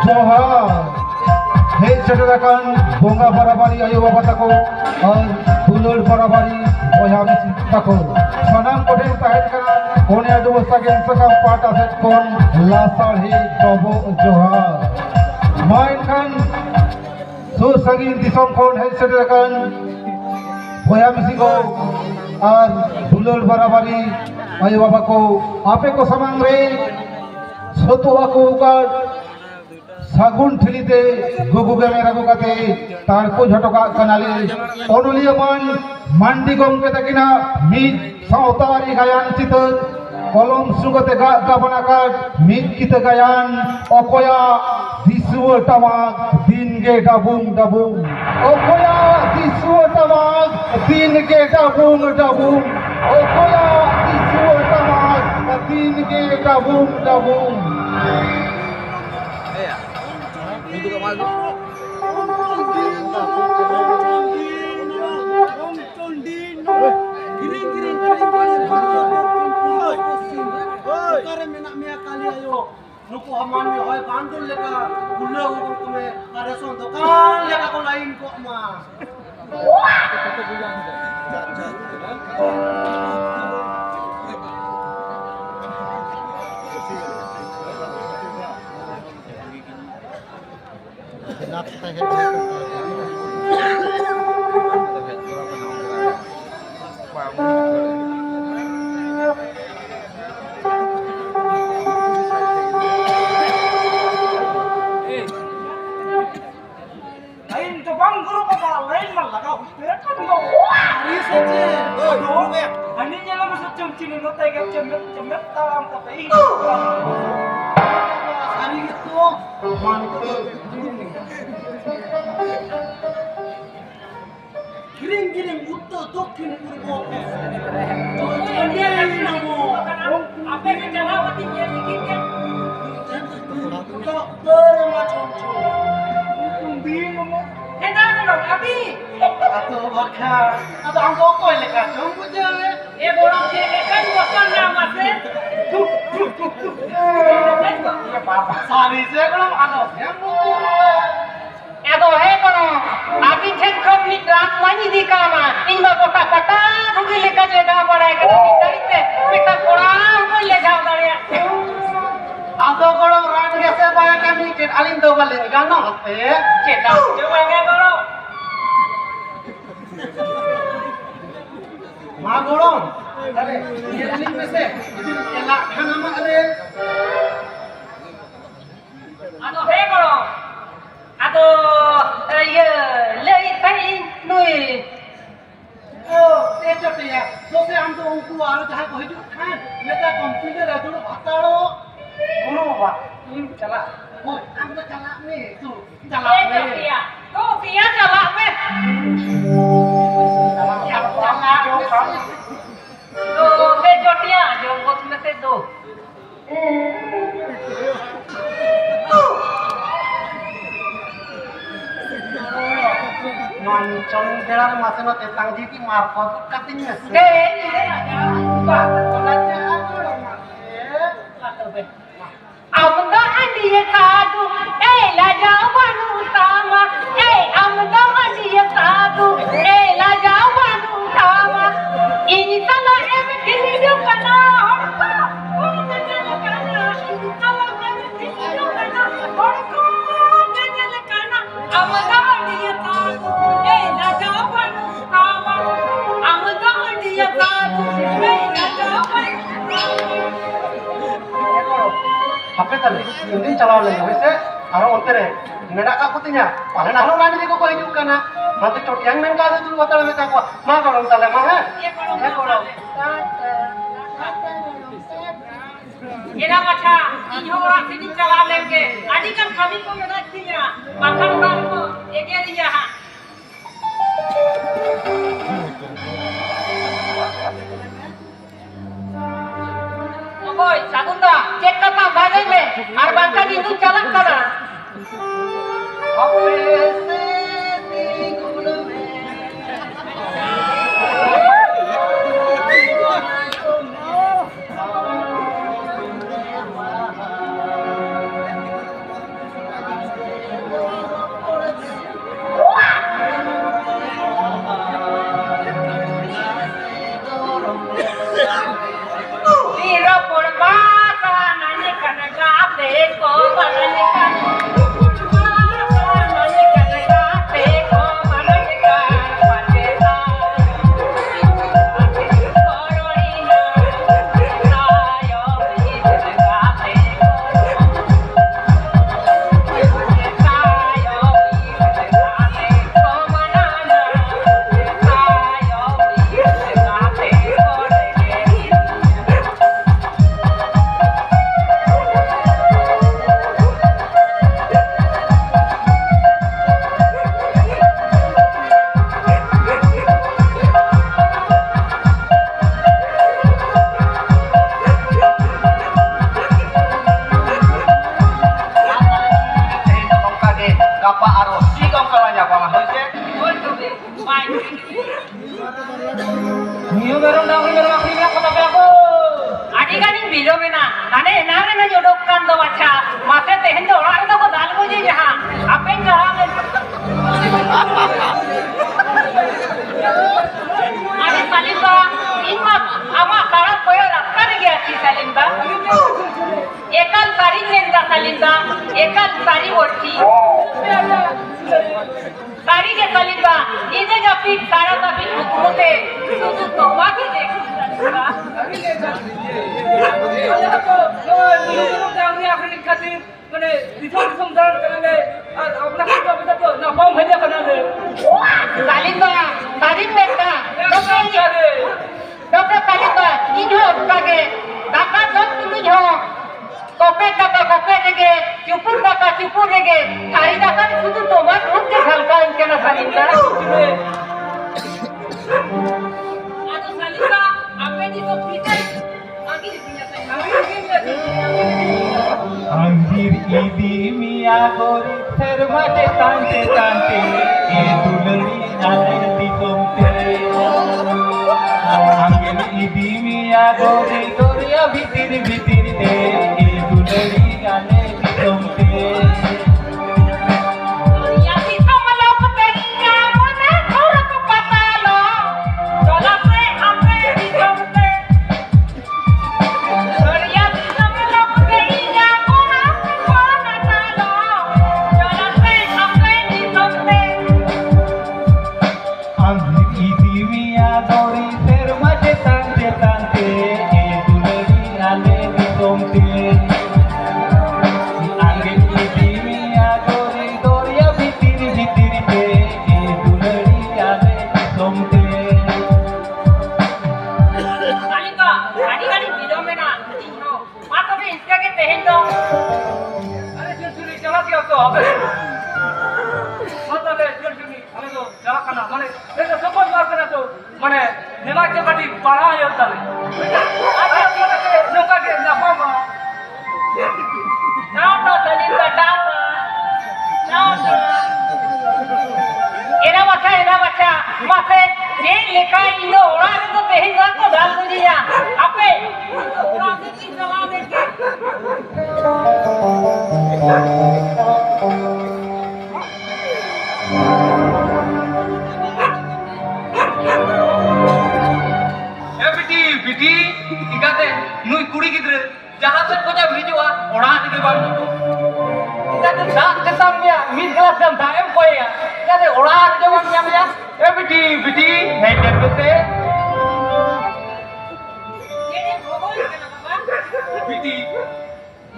Johar. Hei seterakan bonga barabari ayo baba tako ar dulur barabari boya bisi tako. Sanam koden tahen kana kone adu sagen sakam pata set kon lasar he dobo Johar. Main kan so sagin disom kon hei seterakan boya bisi ko ar dulur barabari ayo baba ko ape ko samang re soto aku ukar सागुन ठिलीते गुगुगे मेरा गुगाते तारको झटका कनाले अनुलियमान मांडी गमके तकिना मित सावतारी गायन चितर कलम सुगते गाबनाकार मित कित गायन अकोया दिसुव तमाग दिन गे डाबुंग डाबुंग अकोया दिसुव तमाग दिन गे डाबुंग डाबुंग अकोया दिसुव तमाग दिन गे डाबुंग डाबुंग Untuk ke mana? Giring-giring utuh tokin kurbo. Apa yang jalan tinggi dikit? Abi. Atau bakal. Atau angkau kau lekat. Kamu jangan. Borong kan bukan nama saya. Ya papa. Sorry saya kalau anak yang Edo he kono abi thek khom ni rat mani di kama inba kota kota rugi leka je da bada ke taite pita kora ko le jao dare atau kalau rat gese baya kan ni ket alin do bale gano hote cheta coba ke koro ma gorong are ye alin mese elak khana ma are ado he kono ado ye lei tai nui oh itu dia so se am to unku aro jaha ko hijuk khan meta computer adu ataro kono ba in chala oh am to chala ni tu e chala to ni pia to pia chala me to he jotia jo bot me se do Noncong jalan masa no tentang jiti markot katanya sih. ba Kolanya aku loh mas. amda andiye sadu la jawanu sama amda andiye sadu la jawanu sama ini sana em kini do kana horta kana ini sana em kini do kana horta kana amda andiye sadu la jawanu sama amda andiye sadu la jawanu Apa tadi? Ini calon lagi, wes Arang ontere. Nggak aku punya. Paling arang nanti kok hidup kana. Nanti cot yang main kali dulu hotel mereka kok. Mah kalau tale mah. Ya kalau. Ina macha, ini orang sini cakap lagi. Adi kan kami ko mena tiya, makan orang ko ege dia. Boy, Sagunda, cek kata bagai me, arbangka itu jalan kana. Apa sih gula me? gapa aro sigam kalanya pama hoise Oi tobe, mai. Niyo meron daw meron akhirnya kata aku. Adik-adik bilo mena, ane enare na jodok kan do baca. Mase tehen do orang itu ko dal boji jaha. Apa yang jaha? Ane Salimba, inma ama karat koyo rasta ne gaya si Salimba. Ekal sari nenda Salimba, ekal sari orti. Sari ke Salimba, ini japi sara tapi mute, susu toba ki dek. Salimba, Salim mereka, dokter Salimba, ini orang dapat dokter ini kope lege, cupur lege, hari dapat suatu tomat rugi halka inkana Salimba. Aduh Salimba, apa ini tuh kita? Lagi di punya Anjir idi mia gori termate tante tante e dulari ale di tomte Anjir idi mia gori doria bitir bitir de e dulari ale di tomte Ya bisa melopetnya mana orang kepatalo. Jolase ampe di dompe. Ya bisa melopetnya orang kepatalo. Jolase ampe di dompe. Anjir idi mia gori termate tante tante e dulari ale di tomte Anjir idi mia gori doria bitir bitir de e dulari ale di tomte Salimba, adik-adik video mena. Inno, mata be insta ke tehen dong. अरे चुलचुली चला दिया तो अबे मतलब चुलचुली हमें तो चला करना माने ये तो सपोज बात करना तो माने निमाग के बाटी पढ़ा है होता है आगे के नौका के ना पामा Nama Salimba nama. Era baca. Masa je lekha Indo orang itu tehen gak ko dal bujiya. Ape? Orang itu salah deke. बिटी इकाते नुई कुड़ी गिद्रे जहां से को जब हिजुआ ओड़ा दिके बाम इकाते दास के सामने मिस ग्लास दम दाएम कोया इकाते ओड़ा दिके बाम जाम या ए बिटी हे देखते Jadi bogol kenapa bang? बिटी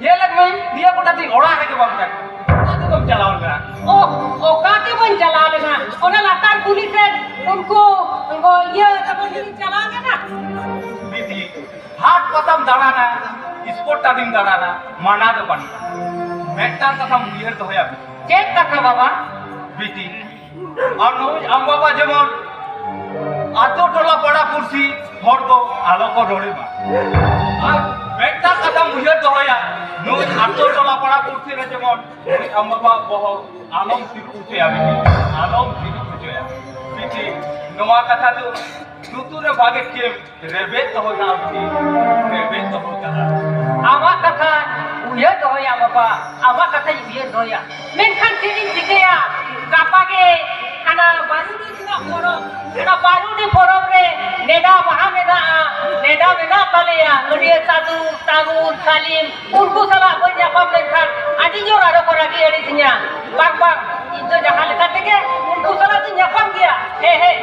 ये लग में दिया कोटा थी ओड़ा दिके बाम जा तो तुम चलाओ ना Oh, kaki pun jalan na. Orang latar pulis उनको ये apa ini jalan na. बिटी हाट पतम दाड़ाना स्पोर्ट टाइम दाड़ाना माना दो पानी मेटा कथम बियर तो होया Cek kata baba. बिटी अनुज आम बाबा जेमन आतो टोला पड़ा कुर्सी हर को आलो को रोड़े बा আর মেটা কথা বুঝে তো হয়া নুজ আতো টলা পড়া কুর্সি রে যেমন আম বাবা বহ আলম তিরকুচে আমি আলম তিরকুচে বিটি নোয়া কথা তো নুতুরে ভাগে কে রেবে তো হয়া আমি রেবে তো হতা Awak kata uya doya bapa. Awak kata uya doya. Menkan sini jika kapage kana baru di sini forum. Kana baru di forum re neda mahameda neda bena kaliya. Kemudian satu tahun Salim. Unku salah banyak pembentak. Adi jor ada koragi ada sini. Bang itu jangan lekat ke. Unku salah tu nyapam dia. He.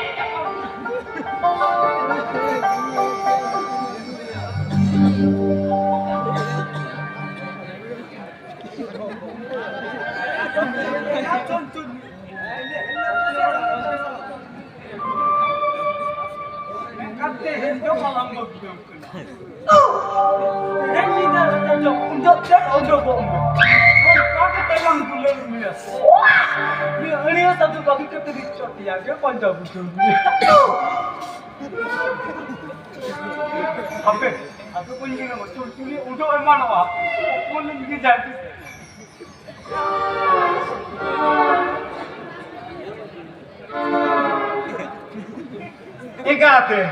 Aku punya nama curi udah emang apa? Pun lagi jadi. एगाते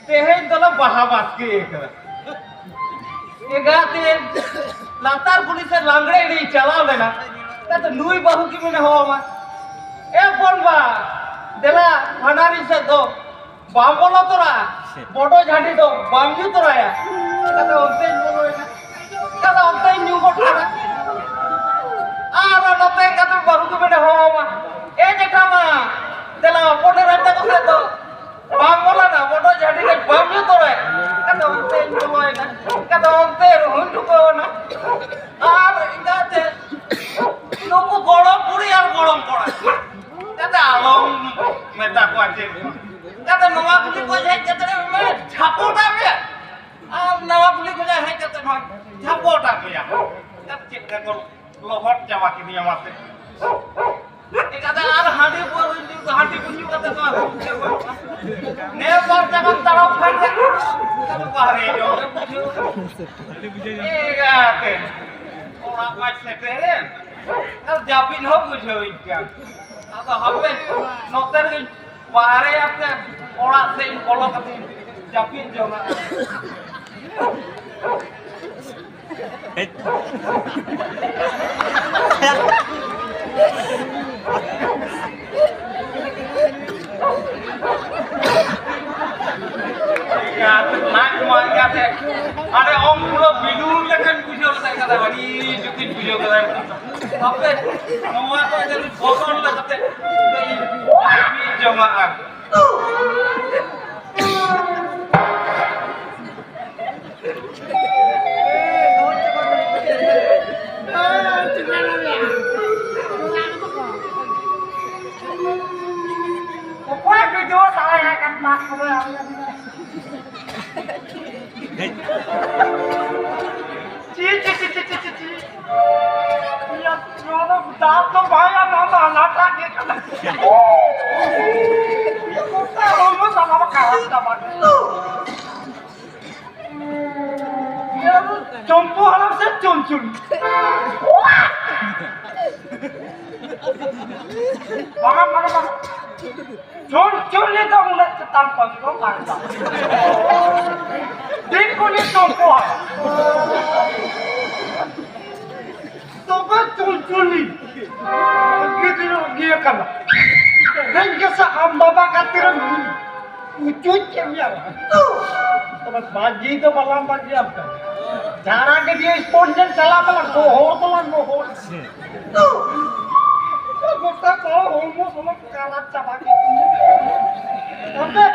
तेहेन दला बाहा बास्के एकरा एगाते लातार police Langde नहीं चलाव लेना तो नुई बाहू की मैंने हो मा ए बोलबा देला हनारी से दो बाम बोलो तोरा बड़ो झाड़ी दो बाम न्यू तोरा या कदा ओते बोलो ना कदा ओते न्यू बोलो ना आरा नते कदा बाहू की मैंने हो मा ए जेठा मा देला बड़ो रास्ता को से दो बाम बोला ना बड़ो झाड़ी के बाम न्यू तोरा कदा ओते बोलो ना कदा ओते रोहन को ना आर इगाते नुकु गरम पुरी और गरम पड़ा कदा आलम मेटा को आछे कदा नवा पुली को जाय कते में झापोटा में आ नवा पुली को जाय कते में झापोटा में कदा चेक को लोहट जावा कि निया माते कदा आर हांडी पर हांडी पुली कते तो ने पर जगन तरफ फट कदा बाहरे जो ए गाते ओरा पास से अब जापिन हो बुझो इनका अब हमें नोतर बाहरे आपने ओरा से कोलो कति जापिन जो ना ya naik keluarga teh ada om pulau bidung lekan bujo kata bari jukin bujo kata tapi semua tuh jadi kotor lah kata ini jamaah Pokoknya video saya akan masuk. Ya, jono dato bhaya nama nata ke kana. Kota homo sama karata bag. Ya, chompu halam se chonchun. Baga. Chonchun ni to ulat tanpa ko karata. देखो ये चौंको है तो बस चुलचुली ये करना नहीं जैसा हम बाबा का तेरा उच्च चलिया तो बस बाजी तो बलाम बाजी आपका जाना के लिए स्पॉन्जन चला बला वो हो तो गुस्सा को होमो समझ काला चबा के ओके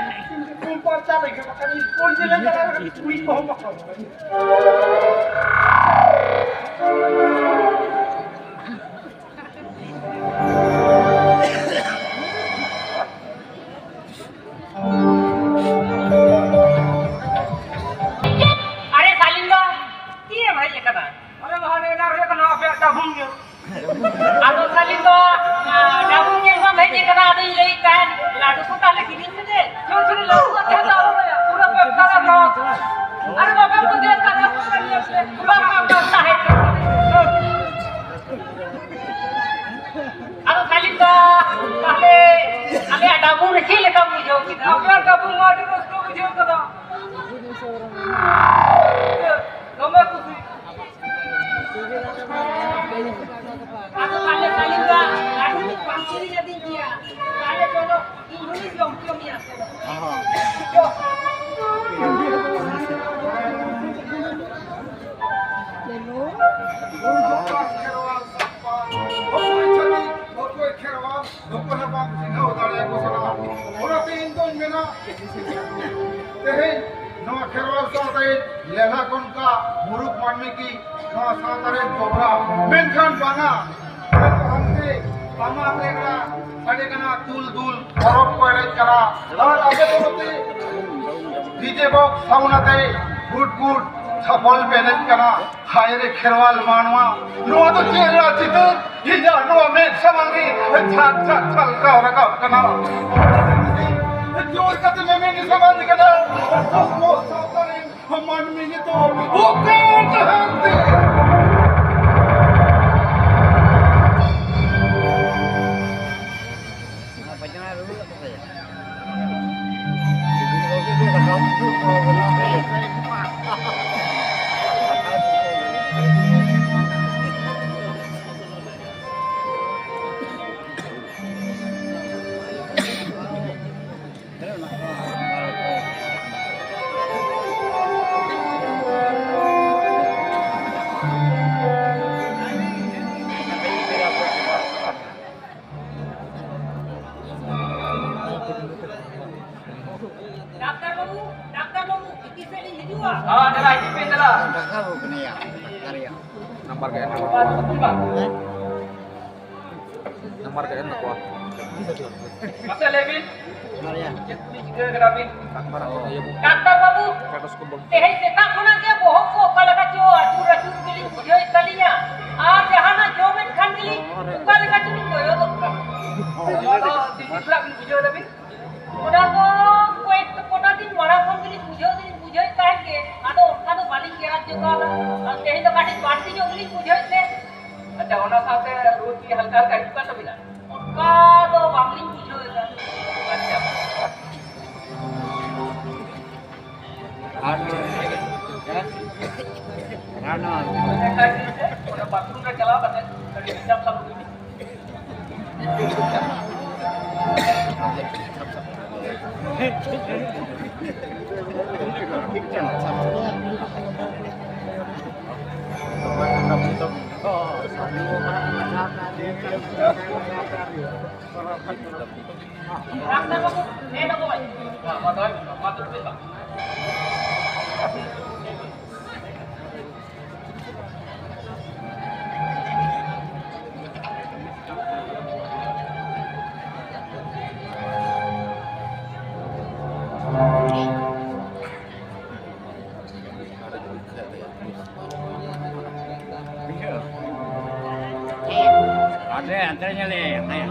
तुम पर चले के मगर स्कूल जिले का कोई को हम पकड़ अरे सालिंगा ये भाई ये कदा अरे वहां ना रे कना बेटा भूल गयो आदो सालिंगा डाबू के में भाई ये कदा आदि ले कान लाडू को काले किनी दे छोटे लाडू का था पूरा पेटा ना अरे बाबा को दे कदा बाबा करता है आदो सालिंगा ale डाबू रे खेले का बुझो कि अपना डाबू माटी उसको बुझो कदा तुम्हें कुछ aku kali enggak aku pasti jadi dia kali kalau ini jom ya नवा खेरवाल साथै लेला कोनका मुरुक मानमी की नवा साथरे जोबरा मेनखान बाना हमसे बामा लेगरा साडे कना तुल दुल परब करे करा और आगे बोलते डीजे बॉक्स साउनाते गुड सफल बेनेज करा हायरे खेरवाल मानवा नवा तो चेहरा चितर हिजा नवा में समांगी छात का रका कना जोर का तो मैं नहीं समझ कना वो साथरे हम मानमी ने तो वो काट हंते dah. Nomor ke enak. Betul bang. Nomor ke enak wah. Masa Levin? Ini juga kerapin. Oh iya bu. Kata babu. Terus kebun. Setak mana dia bohong ko pala kacu acur gili bujoi kalinya. Jahana jomen kan gili pala kacu ni koyo to. Kalau di pula bujoi tapi. Udah ko kuat kota din mara kon gili bujoi kan ke. Ado balik ke rajyo ka. Tehi to kati parti jo gili bujoi se. अच्छा होना साथे रोज की हल्का हल्का हिस्सा तो मिला उनका तो बांगली पूछो अच्छा उन्हें बाथरूम में चला बता जब सब लोग रास्ता को ले लो भाई मत पे Ada antaranya le, ayo.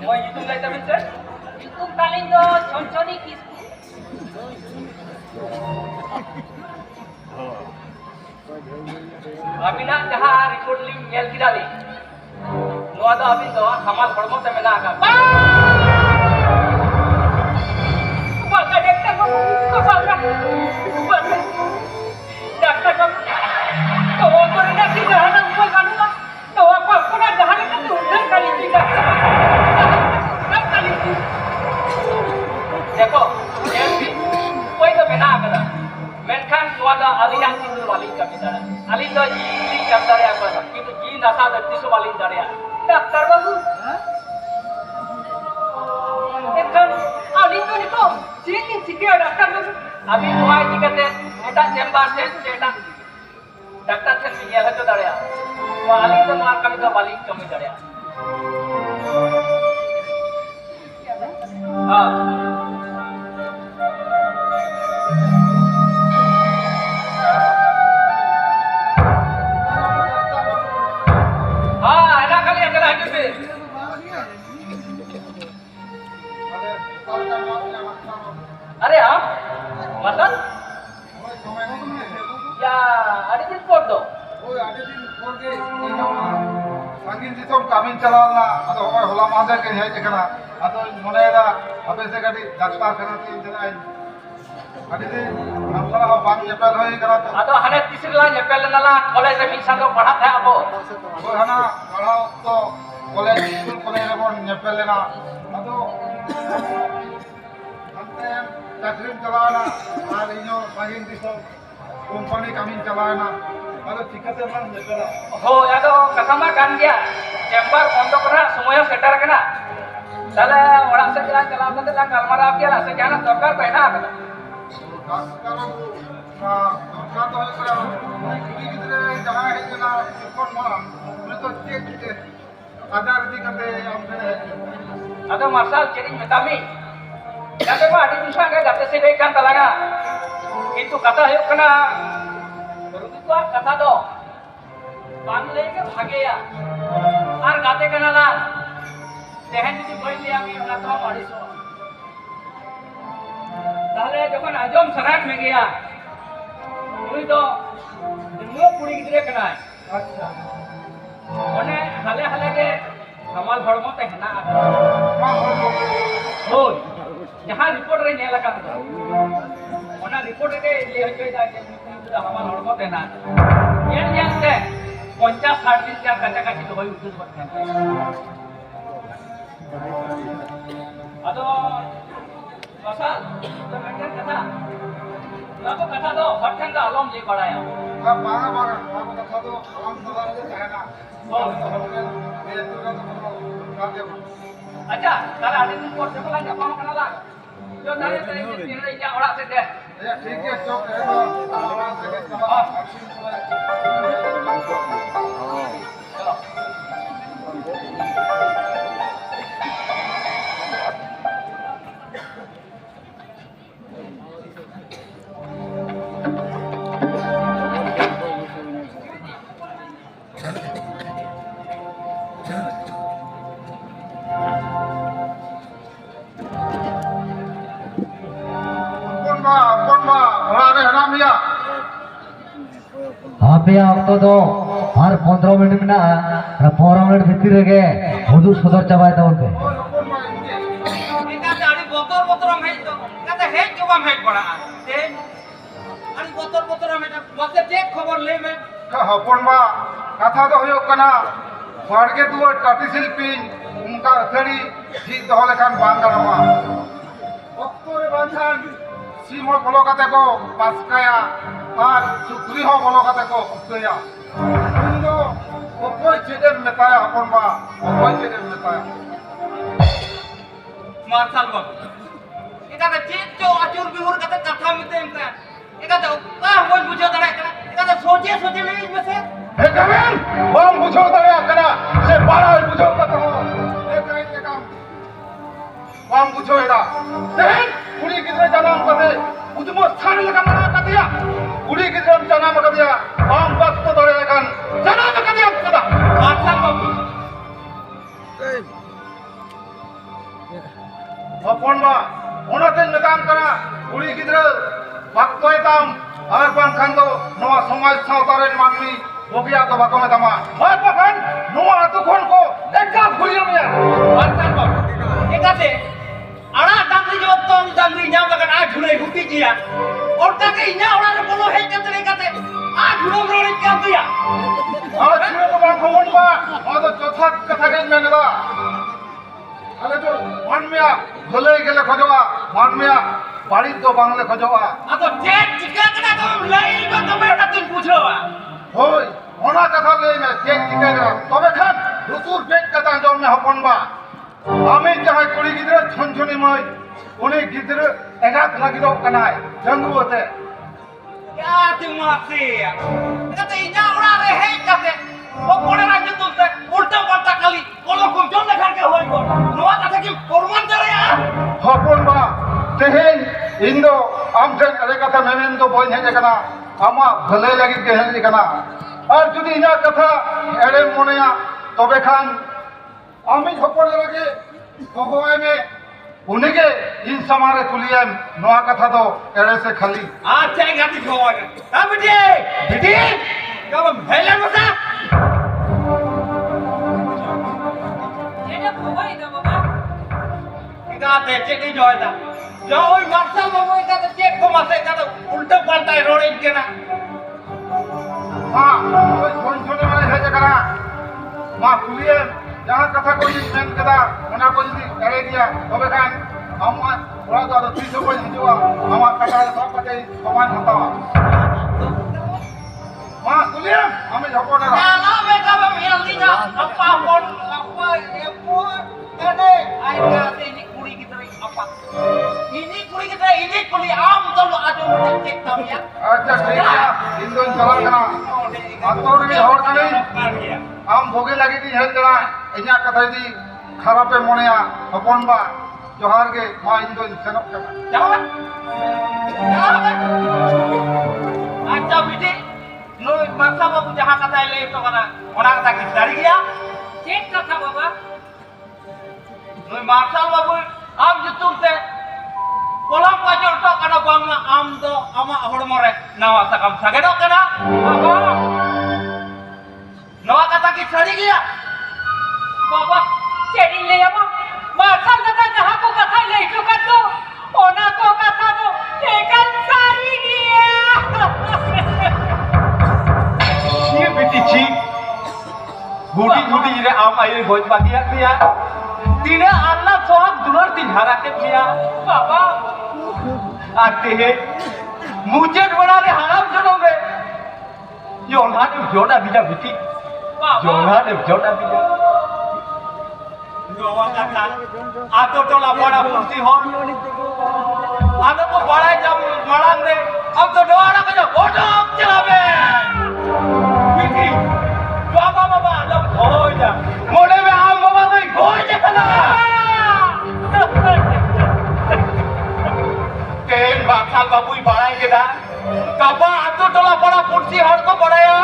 Wah itu nggak tahu sih. Itu paling do contohnya kis. Abina jahat report link nyel kita ni. Nuada abin do hamal hormon te mena agak. Baca dokter kau baca. Dokter kau. Kau orang nak kita nak buat kanu lah. Kau apa nak jahat kita tu dah kali kita. देखो कोई तो बिना करा मेनखान nuada alian itu walin kami dara alin do ji kam dara apa itu ji nasa dati so walin dara dokter babu ekhan alin to nito ji sike dokter babu abhi tuai dikate eta chamber se eta dokter se niya hato dara wa alin to mar kami do walin kami dara ha अरे आप मतलब या अरे दिन फोड़ दो ওই আগের দিন পরকে সাকিন দিসম কামিন চালালা আদো হয় হলা মাঝে কে হেই যেখানা আদো মনে এরা আপে সে গাড়ি ডাক্তার খানা তিন দিন আই আদি দিন আমরা বাং নেপাল হয়ে গেল তো अतो हने तीसरा नेपल नाला कॉलेज में मिशन को पढ़ा था अब ওই হানা পড়াও তো কলেজ স্কুল কলেজ রেবন নেপাল না আদো अंते चाकरी चलाना আর ইনো সাকিন দিসম কোম্পানি কামিন চালানা আদো ঠিকাতে মান নেপাল हो यादो कसमा कान गया चेंबर बंद करा समय सेटर कना তাহলে ওরা সে চলা চলা করতে লা কালমারা আপিয়া সে জানা দরকার পায় না ডাক্তার দরকার তো হয়ে গেল কুড়ি গিদ্রে যারা হয়েছে না কোন মারা উনি তো চেক আধার দিকে আমাদের अतो मार्शल चेरिंग मेटामी जाते बा आदि दुसा के जाते से बेकान तलागा किंतु कथा हुयुग कना रुबितवा कथा दो बान लेके भागेया आर गाते कना ला तेहन যদি কইলে আমি ওনা তো পারিছো তাহলে যখন আজম সরাক মে গিয়া উনি তো নিমো কুড়ি গিদ্রে কনায় আচ্ছা মানে হালে হালে কে হামাল হড়মো তে হেনা মা হলো होय जहां रिपोर्ट रे नेला का ओना रिपोर्ट रे ले होय जा के हमार हड़मो देना ये से 50-60 दिन का कच्चा काची तो होय उठुस बटन अदो मसा तो मेंटेन कथा Aku kata tu, bahkan dah alam je baraya. हाँ बारह बारह आपको बता दो आम सवाल जो है ना मेरे तो कर दे Aja, kalau ada tu pun sekolah apa makan lah. Jo tanya tanya ini dia orang sedih. ये ठीक है चौक है तो आवाज से कहा Ponma, orang ada nama ya. आपया ऑक्टो दो हर 15 मिनट में ना 15 मिनट भीतर के हुदू सदर चबाय तवन पे Kita ada botol ambil tu. Kata hei coba ambil pernah. Ada botol ambil. Waktu cek khabar le me. Ponma, kata tu hoyo kena. Warga tu tati silpin, उनका अथड़ी ठीक दहले खान बांधा रहा। अक्तूबर बांधन सीमो बोलो कते को पासकाया और सुक्री हो बोलो कते को उक्तया। उनको कोई चीज़ में ताया अपन बा, कोई चीज़ में ताया। Marsal bang. Ika ada cek jo acur bihur kata kata mite emka. Ika ada kah boleh bujuk tada ika. Ika ada soje ni mese. हे कमेल, बम बुझो ताया कना, से 12 बुझो कते हो। एक काम, बम बुझो इधर। देख, कुड़ी किधर जाना हम कते, उजमो स्थान लगा मना कतिया। कुड़ी किधर जाना मत दिया, बम बस तो दौड़े लेकिन जाना मत दिया कदा। Marsal bang. अपन बा ओनाते निदान करा कुड़ी गिद्र बाक्तोय ताम आर बांखान दो नवा समाज सावतारे मानमी ओगिया तो बाकोमे तमा और बाखान नवा अतु खोन को एकटा भुलिया मिया Marsal bang. Ika se. Ada dangri jo tong dangri nyam lagan a dhulai huti jiya. Or kata inya orang ne bolo hei kata kata. A dhulai rori kya tu ya. और छुए तो बाकोन बा और तो चौथा कथा के में नदा अरे तो मान मिया भले गेले खजवा मान मिया बाड़ी तो बांगले खजवा Atau cek jika kena kau lain kau tu mereka tu pujo ah. होय ओना कथा ले में केक टिकेगा तबे खान रुसुर पेट कथा जम में हपन बा आमी जहां कुड़ी गिद्र छनछनी मय उनी गिद्र एगात लागि दो कनाय जंगुते Ya tu masih ya. Kata inya orang ne hei kata. Pokoknya raja tu te ulta palta kali. Kalau kau jom nak kerja hoy kau. Nuat kata ki korban jare ya. हपन बा तेहेन इंदो आमजन अरे कथा मेमेन तो बोल हेजे कना आमा भले लागि के हेजे कना और जुदी इना कथा एड़े मोनेया तबे खान आमी हपन लगे भगवान में उनके इन समारे तुलियम नवा कथा तो एड़े से खाली Acha yang ganti kau aja. Tapi dia, kau helan masa. Jadi apa itu bapa? Kita ada cek ni joy dah. Joy Marsal bawa kita ada cek kau masih kata ulta palta rorin kena. हाँ कोई कौन छोने वाले है जगह माँ तुलिए जहाँ कथा कोई मेन कथा मना कोई नहीं करे दिया तो बेकार हम थोड़ा तो 300 कोई नहीं हुआ हम कथा सब कथे भगवान होता माँ तुलिए हमें झपो ना Kalau mereka memilihnya apa pun apa pun ada ayat ini kuri kita ni apa? Ini kuri kita ini kuri am tu ada macam cek tahu ya. अच्छा ठीक है हिंदू चला करना आतोर भी होड़ नहीं हम भोगे लगी थी हेल जना इन्या कथा दी खराब पे मोनिया अपन बा जोहार के माँ हिंदू सेनक करना Jawab. Acha bidi, nu masa babu jahat kata ile itu mana? Orang kata kita dari dia. Cek kata bapa. Nu masa babu am jutung te. Kolam pajol to kana bangla am do ama hormore nawa sakam sagero kana. Bapa, Nawa kata kita dari dia. bapa, jadi le apa? Masal kata jahat ko kata le itu kata. Ona ko kata tu, tekan sari dia. ये बेटी जी गुडी गुडी रे आम आये भोज बागिया दिया तिने अल्लाह सोहाग दुलर दिन हरा के दिया Bapa, आते हैं मुझे बड़ा रे हराम जन्म रे जोना ने जोड़ा बिजा बिटी जोना ने जोड़ा बिजा नवा काका आतो टोला बड़ा पुरसी हो आतो को बड़ा जब मड़ांग रे अब तो डोरा का जो ओटो चलावे बिटी बाबा बाबा जब हो जा मोड़े में आम बाबा तो गोई जखना तेन बाखाल बाबू बड़ाई के दा काबा आतो टोला बड़ा पुरसी हर को बड़ाया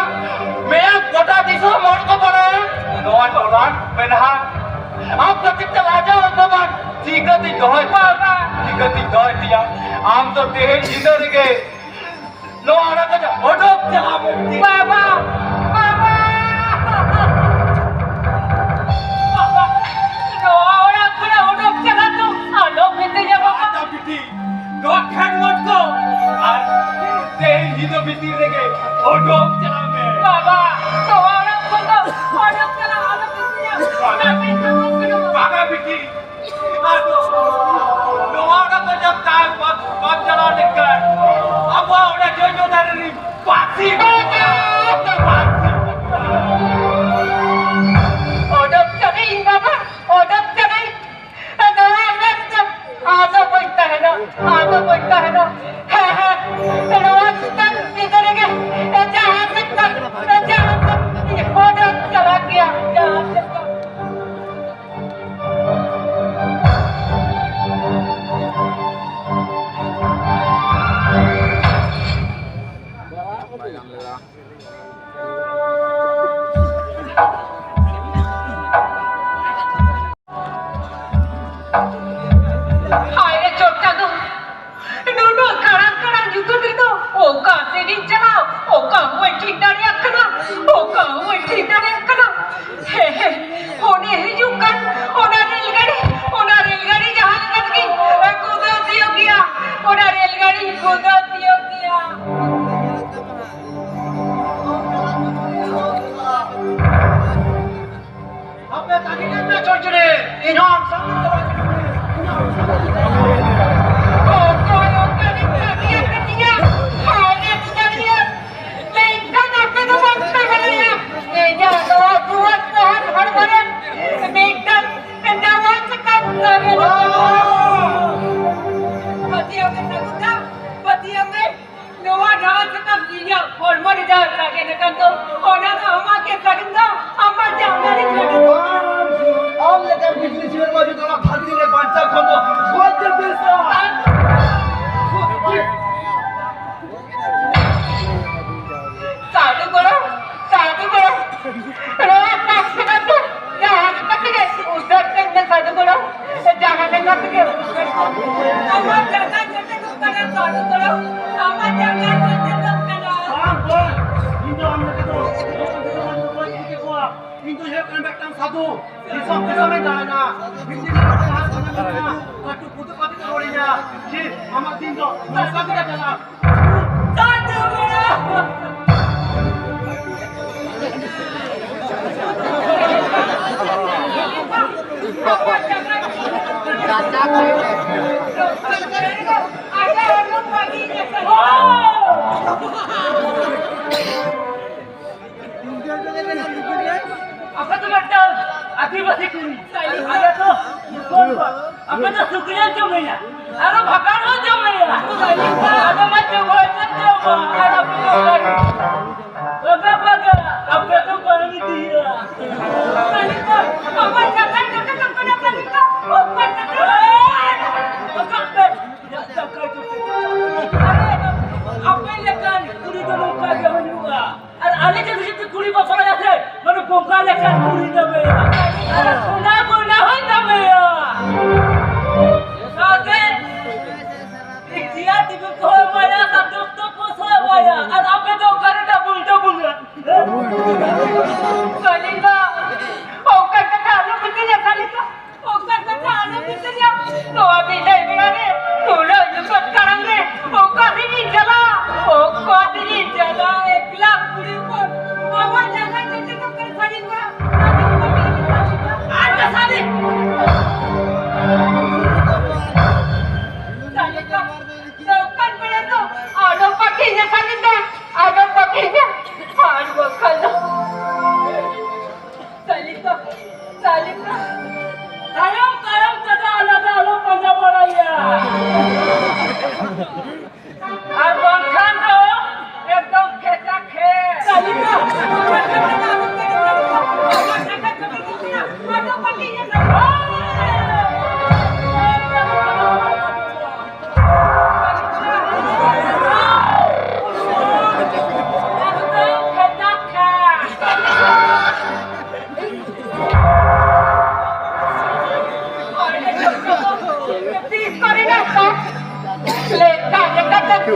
मैं गोटा दिसो मोड़ को बड़ाया नवा टोला मेनहा आप तो कितना लाजा हो तो बात चिकती दोय बाबा चिकती दोय दिया आम तो तेन जिंदर के लो आना का जो ओडो चला बाबा बाबा बाबा नो आना का ओडो चला तो आलो बिते जा बाबा बिटी दो खेत मत को आज तेन जिंदर बिती रेगे ओडो चला में बाबा तो आना को ओडो चला आलो बिती जा बाबा बिटी आतो नवाड़ा को जब टाइम पद चला निकल अब वो उन्हें जो दारी पासी ओडो चले बाबा ओडो चले आदो बनता है ना नवाज तक इधर के जहाँ से ओडो चला गया जहाँ से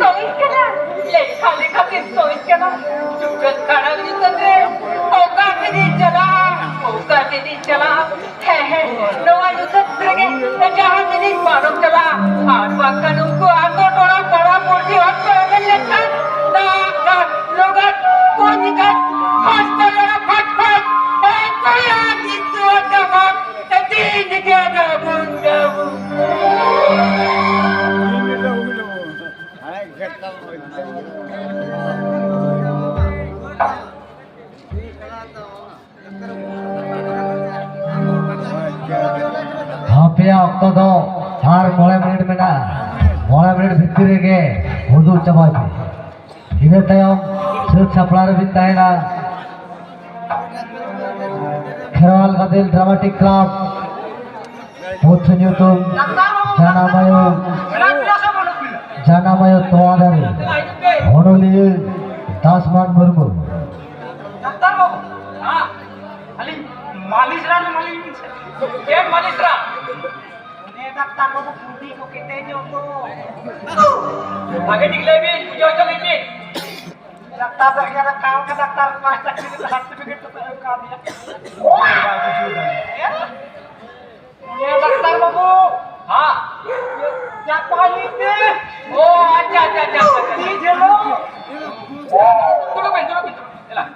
sois kena. Lekha ke sois kena. Jugat khana ni tandre. Oka ke di chala. He. Noa yutat trege. Jahan ni barok chala. Aar bakkan unko ato toda pada porsi ato agan lekha. Na logat koi dikat. Hasta lora phat. Kaya itu ada mak. Tadi ni ada bunda. Hapia waktu tu har mulai menit mana, mulai menit भित्री के हुजूर चबाई. Ini tayam silat saplar bintai na. Kheral Gadil Dramatic Club, Puthu Nyutum, Janamayo Toadari, Honolulu, Tasman Murmu. Dokter babu, Ali malis ra malis. Ke malis ra? Ne dokter babu pudi ko kete jo to. Age digle bi pujo jo ini. Dokter tak kira kau ke dokter pas tak kira sertifikat tu kau dia. Ne dokter babu. Ha. Ya paling ni. Oh, aja. Ni je lo. Tunggu ben. Yalah.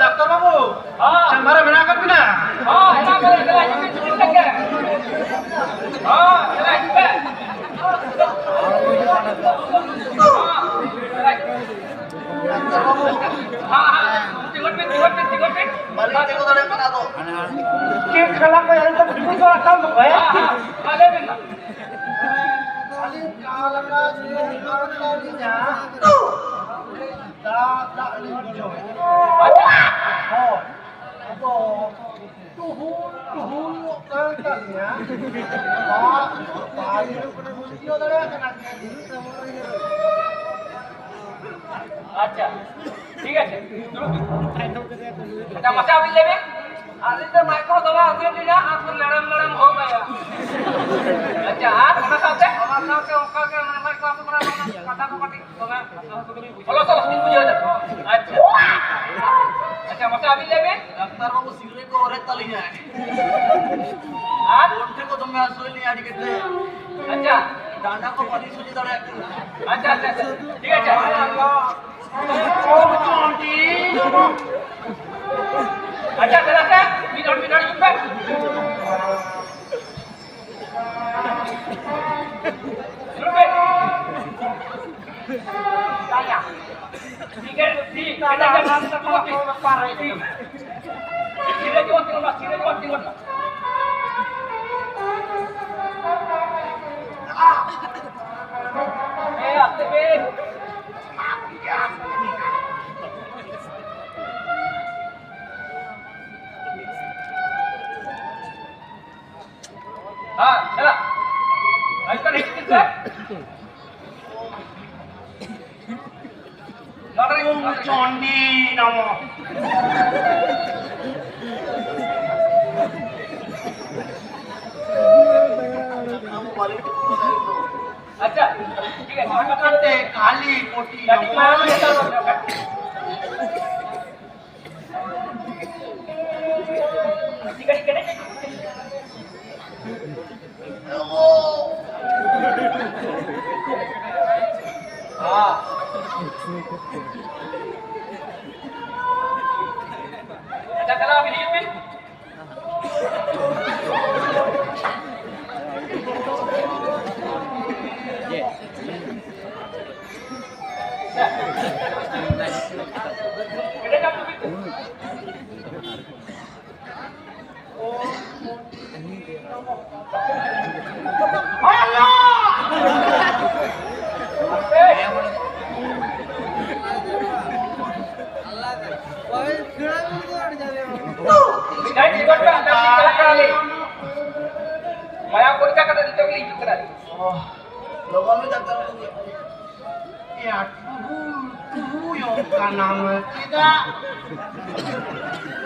Dokter babu. Camara menakan bina. Enak boleh juga. Enak juga. Tengok bin. Balik tengok ada mana tu? Kim kalau kau yang tak betul kau tahu tak ya? Ada bin. Saling kalau kau ni nya. Tak lucu. Oh. Apa? Tuhu kan ya. Video dah kena. अच्छा ठीक है चलो अच्छा मचा भी लेबे आज तो माइको दवा अगर लिया आप लड़म हो गया अच्छा आज हमारे साथ है ओका के माइको आप बड़ा कथा को काटी होगा बोलो तो उसकी पूजा अच्छा मचा भी लेबे डॉक्टर बाबू सिगरे को औरत तली है आज उठे को तुम मैं सोई नहीं आड़ी के अच्छा डांडा को परी सुजी दड़े अच्छा ठीक है अच्छा चला minute juga saya tiga kita jangan sampai parah ini sila jual aktifin चला ऐसा नहीं किससे चौंडी नामो अच्छा ठीक है करते खाली पोटी अच्छा चला अभी नहीं फिर Uyong ka naman tidak.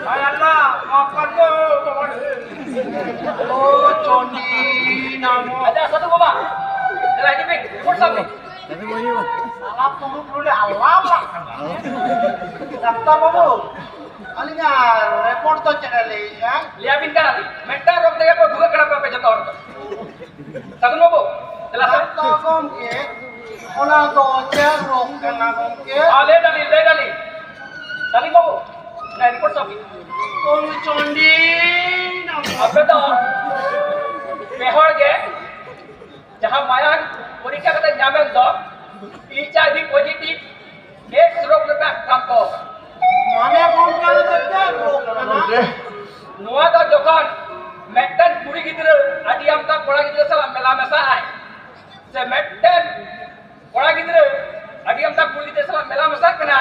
Ay Allah, maafkan ko. Oh, Johnny namo. Ada satu bapak. Lagi Bing, kurang nih. Salah turun dulu deh, alam lah. Daftar babu. Kali report to channel ya. Lihat bintang nanti. Mental rock tega ko juga kenapa apa jatuh orang. Satu babu. Jelasan. Daftar gomke. Ona to cerok kena gomke. Le dali. Dali babu. Nah, report sapi. Oh, Johnny namo. Apa tuh? Behor ge. Jaham mayan পরীক্ষা করতে যাবেন তো HIV positive এক রোগ লেখা কাম কর Mana gomke to cerok kena. নোয়া তো যখন মেট্টান কুড়ি গিদ্রে আদি আমতা পড়া গিদ্রে সালা মেলা মেশা আয় সে মেট্টান পড়া গিদ্রে আদি আমতা কুড়ি গিদ্রে সালা মেলা মেশা কেনা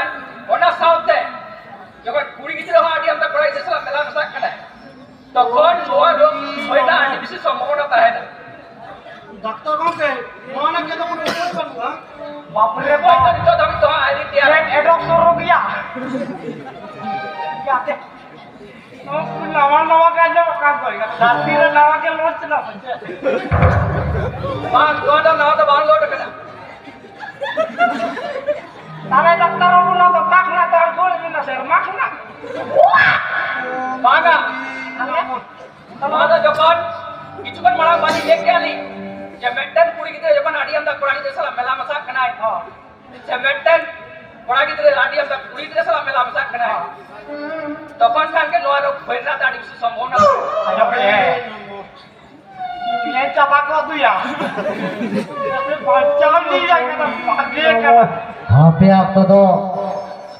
ওনা সাউতে যখন কুড়ি গিদ্রে হয় আদি আমতা পড়া গিদ্রে সালা মেলা মেশা কেনা তখন নোয়া রোগ হইতা আদি বেশি সম্ভাবনা থাকে না Daftar gomke. Mana kita pun report kan? বাপরে বাপ তো আমি তো আইডি দিয়া এডক সরো গিয়া ইয়াতে নাওয়া কাজে কাম করি দাসিরে নাওয়া কে লস না পঞ্চে বাং গোটা না তো বাং গোটা কেনা তারে ডাক্তার বলো তো কাক না তার গোল না স্যার মাখ না বাঙা তোমাদের যখন কিছুক্ষণ মারা বাড়ি দেখতে আলি যে মেন্টেন কুড়ি গিয়ে যখন আডিয়াম দা কোড়া গিয়ে সালা মেলা মশা খানায় যে মেন্টেন কোড়া গিয়ে আডিয়াম দা কুড়ি গিয়ে সালা মেলা মশা খানায় তখন কানকে লোয়ার হয়ে না দাঁড়ি কিছু সম্ভাবনা ये चाबा को दुया बच्चा नहीं जाएगा भागे का Hape akto do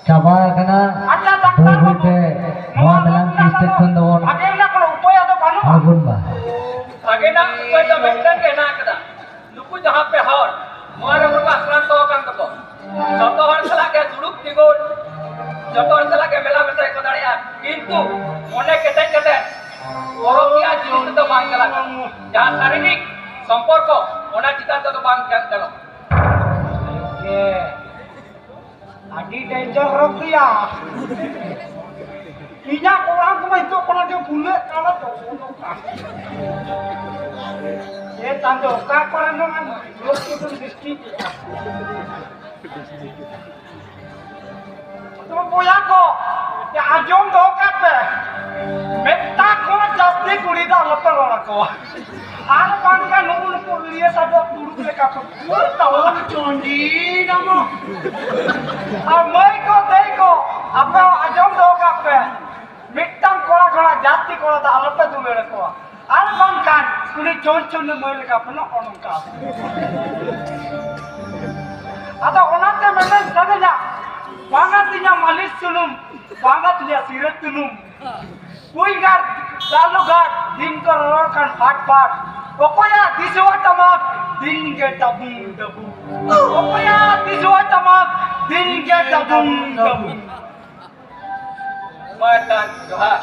coba kena अच्छा doctor berbuat mau dalam district pendon आगे ना करो उपाय तो बानो agun ba. आगे ना कोई तो मेंटेन के ना कदा नुकु जहां पे हर मोर मोर आक्रांत हो कान तको যত হর সালা কে জুড়ুক দিগোল যত হর সালা কে মেলা মেলা কো দাঁড়িয়া কিন্তু মনে কেটে কেটে পরকিয়া জিনিস তো বাং গেল যা শারীরিক সম্পর্ক ওনা চিন্তা তো বাং গেল ये आदि डेंजर रख दिया इना orang को itu kalau dia bulat kalau tu ये tanda का करना kan लोग itu distrik तो बोया को ya ajong do kape meta ko jasti kuri da lotor wala ko আর কান কা নুন को लिए सब तुरु के का पूरा Oh, Johnny namo. আর মই को देखो अब ajong do kape मिट्टम कोड़ा कोड़ा जाति कोड़ा ता अलग दुले रे को আর কান কান कुनी चोन चोन মই का अपना अनका आता ओनाते मेन सगजा बांगा तिया मालिश सुनुम बांगा तिया सिरत तुनुम कोई गार चालू गार दिन को रोड kan फाट फाट ओकोया दिसवा तमाक दिन के डबू डबू ओकोया दिसवा तमाक दिन के डबू डबू Matan Johan